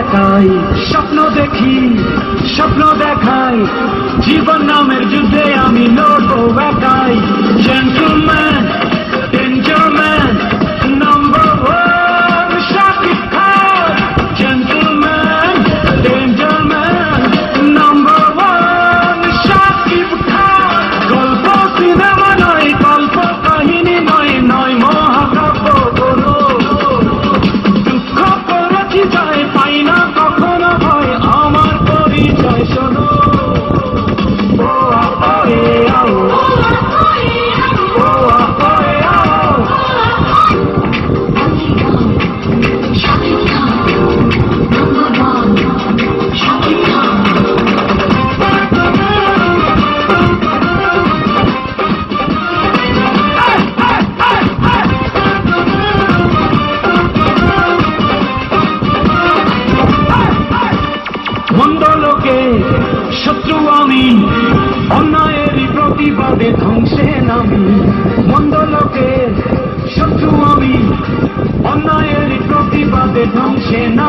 একাই স্বপ্ন দেখি স্বপ্ন দেখাই জীবন নামের যুদ্ধে আমি লড়বো একাই gentleman danger man number one Shakib Khan gentleman danger man number one Shakib Khan গল্প সিনেমা নয় গল্প কাহিনী নয় নয় মহাকাব্য কোনো দুঃখ করেছি যায় পাই না কখনো হয় আমার পরিচয় শোনো ও আপে আও ও আপে আও Shocking Khan, number one. Shocking Khan. মন্দ লোকে শত্রু আমি অন্যায়েরই প্রতিবাদে ধ্বংসে নামি মন্দ লোকে শত্রু আমি অন্যায়েরই প্রতিবাদে ধ্বংসে নামি